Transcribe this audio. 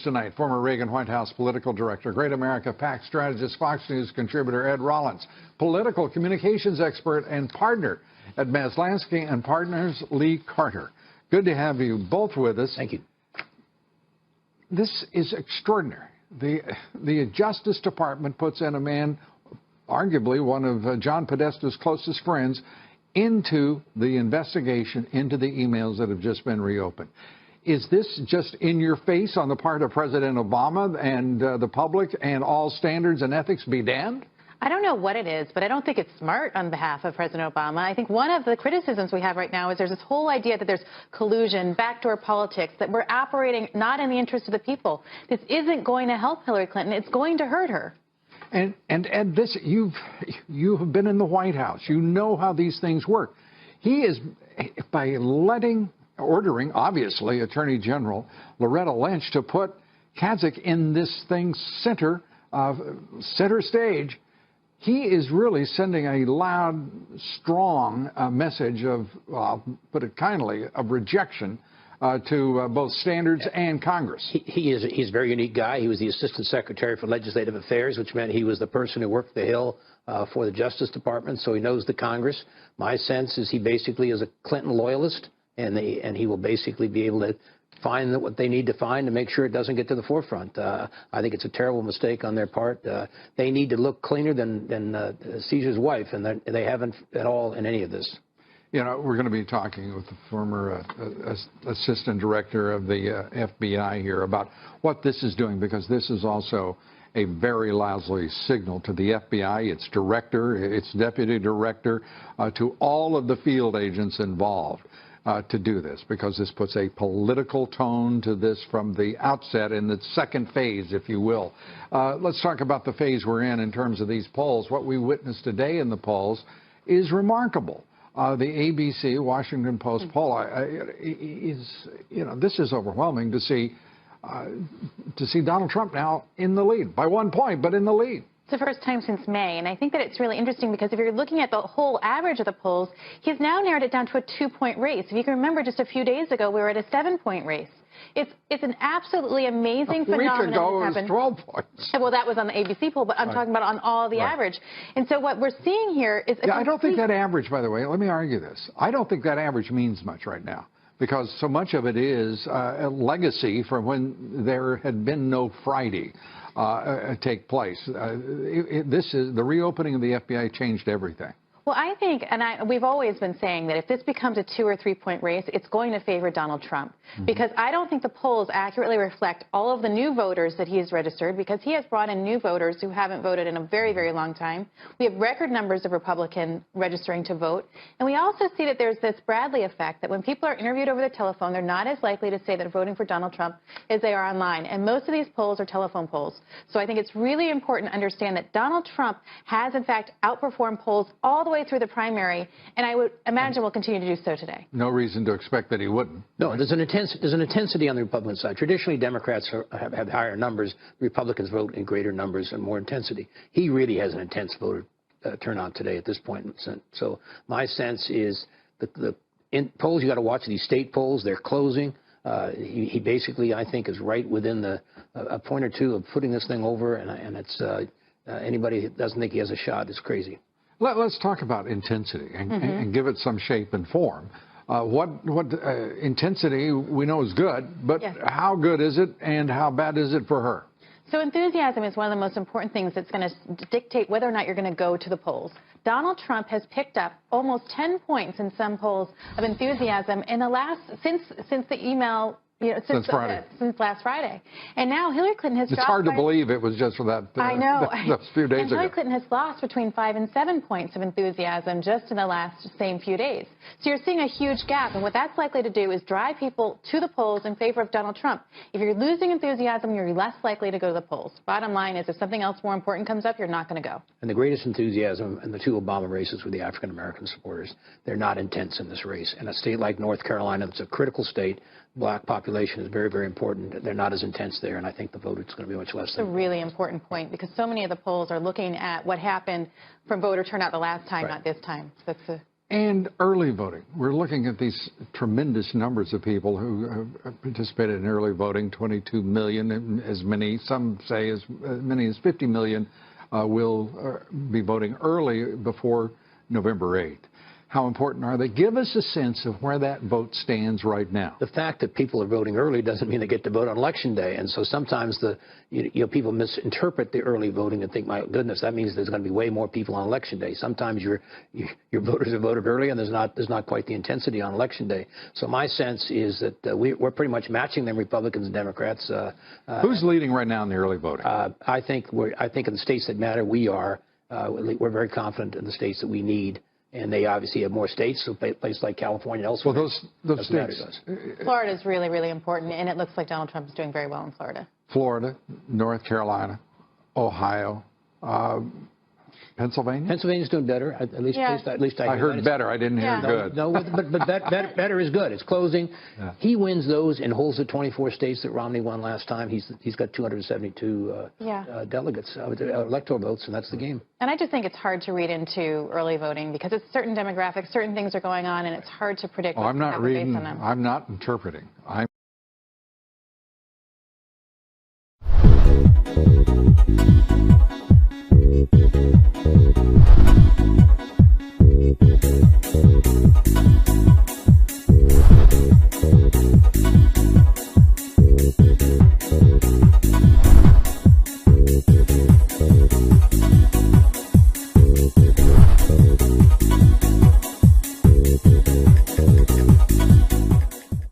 tonight. Former Reagan White House political director, Great America PAC strategist, Fox News contributor Ed Rollins, political communications expert and partner at Maslansky and Partners, Lee Carter. Good to have you both with us. Thank you. This is extraordinary. The Justice Department puts in a man, arguably one of John Podesta's closest friends, into the investigation, into the emails that have just been reopened. Is this just in your face on the part of President Obama and the public, and all standards and ethics be damned? I don't know what it is, but I don't think it's smart on behalf of President Obama. I think one of the criticisms we have right now is there's this whole idea that there's collusion, backdoor politics, that we're operating not in the interest of the people. This isn't going to help Hillary Clinton. It's going to hurt her. And this, you have been in the White House. You know how these things work. He is, by ordering, obviously, Attorney General Loretta Lynch to put Kazak in this thing's center stage. He is really sending a loud, strong message of, well, I'll put it kindly, of rejection to both standards and Congress. He's a very unique guy. He was the Assistant Secretary for Legislative Affairs, which meant he was the person who worked the Hill for the Justice Department, so he knows the Congress. My sense is he basically is a Clinton loyalist, and he will basically be able to find what they need to find to make sure it doesn't get to the forefront. I think it's a terrible mistake on their part. They need to look cleaner than Caesar's wife, and they haven't at all in any of this. You know, we're going to be talking with the former assistant director of the FBI here about what this is doing, because this is also a very lousy signal to the FBI, its director, its deputy director, to all of the field agents involved to do this, because this puts a political tone to this from the outset in the second phase, if you will. Let's talk about the phase we're in terms of these polls. What we witnessed today in the polls is remarkable. The ABC Washington Post poll is, you know, this is overwhelming to see Donald Trump now in the lead by 1 point, but in the lead. It's the first time since May, and I think that it's really interesting because if you're looking at the whole average of the polls, he's now narrowed it down to a 2-point race. If you can remember, just a few days ago, we were at a 7-point race. It's an absolutely amazing phenomenon. A week ago, it was 12 points. Well, that was on the ABC poll, but I'm talking about on all the average. And so what we're seeing here is I don't think that average, by the way, let me argue this. I don't think that average means much right now, because so much of it is a legacy from when there had been no Friday take place. This is the reopening of the FBI changed everything. Well, I think, and we've always been saying that if this becomes a 2- or 3-point race, it's going to favor Donald Trump. Because I don't think the polls accurately reflect all of the new voters that he has registered, because he has brought in new voters who haven't voted in a very, very long time. We have record numbers of Republicans registering to vote. And we also see that there's this Bradley effect, that when people are interviewed over the telephone, they're not as likely to say that they're voting for Donald Trump as they are online. And most of these polls are telephone polls. So I think it's really important to understand that Donald Trump has, in fact, outperformed polls all the way through the primary, and I would imagine will continue to do so today. No reason to expect that he wouldn't. No, there's an intensity on the Republican side. Traditionally, Democrats have higher numbers. Republicans vote in greater numbers and more intensity. He really has an intense voter turnout today at this point. So my sense is that the polls, you got to watch these state polls. They're closing. He basically, I think, is right within a point or two of putting this thing over, and it's anybody that doesn't think he has a shot is crazy. Let's talk about intensity and give it some shape and form. What intensity we know is good, but how good is it and how bad is it for her? So enthusiasm is one of the most important things that's going to dictate whether or not you're going to go to the polls. Donald Trump has picked up almost 10 points in some polls of enthusiasm in the last since the email. Since last Friday. And now Hillary Clinton has dropped. It's hard to believe it was just for that. I know. Those few days ago. Hillary Clinton has lost between 5 and 7 points of enthusiasm just in the same few days. So you're seeing a huge gap, and what that's likely to do is drive people to the polls in favor of Donald Trump. If you're losing enthusiasm, you're less likely to go to the polls. Bottom line is, if something else more important comes up, you're not going to go. And the greatest enthusiasm in the 2 Obama races were the African-American supporters. They're not intense in this race. In a state like North Carolina, that's a critical state, black population is very, very important. They're not as intense there, and I think the vote is going to be much less. It's a really important point, because so many of the polls are looking at what happened from voter turnout the last time, not this time. That's And early voting. We're looking at these tremendous numbers of people who have participated in early voting, 22 million, and as many, some say as many as 50 million will be voting early before November 8th. How important are they? Give us a sense of where that vote stands right now. The fact that people are voting early doesn't mean they get to vote on Election Day. And so sometimes people misinterpret the early voting and think, my goodness, that means there's going to be way more people on Election Day. Sometimes your voters have voted early and there's not quite the intensity on Election Day. So my sense is that we're pretty much matching them, Republicans and Democrats. Who's leading right now in the early voting? I think in the states that matter, we're very confident in the states that we need. And they obviously have more states, so places like California and elsewhere. Well, those states. Florida is really, really important, and it looks like Donald Trump is doing very well in Florida. Florida, North Carolina, Ohio, Pennsylvania. Pennsylvania's doing better, at least I heard better. I didn't hear good. No, but better is good. It's closing. Yeah. He wins those and holds the 24 states that Romney won last time. He's got 272 delegates, electoral votes, and that's the game. And I just think it's hard to read into early voting because it's certain demographics, certain things are going on, and it's hard to predict. I'm not reading. Based on them. I'm not interpreting. I'm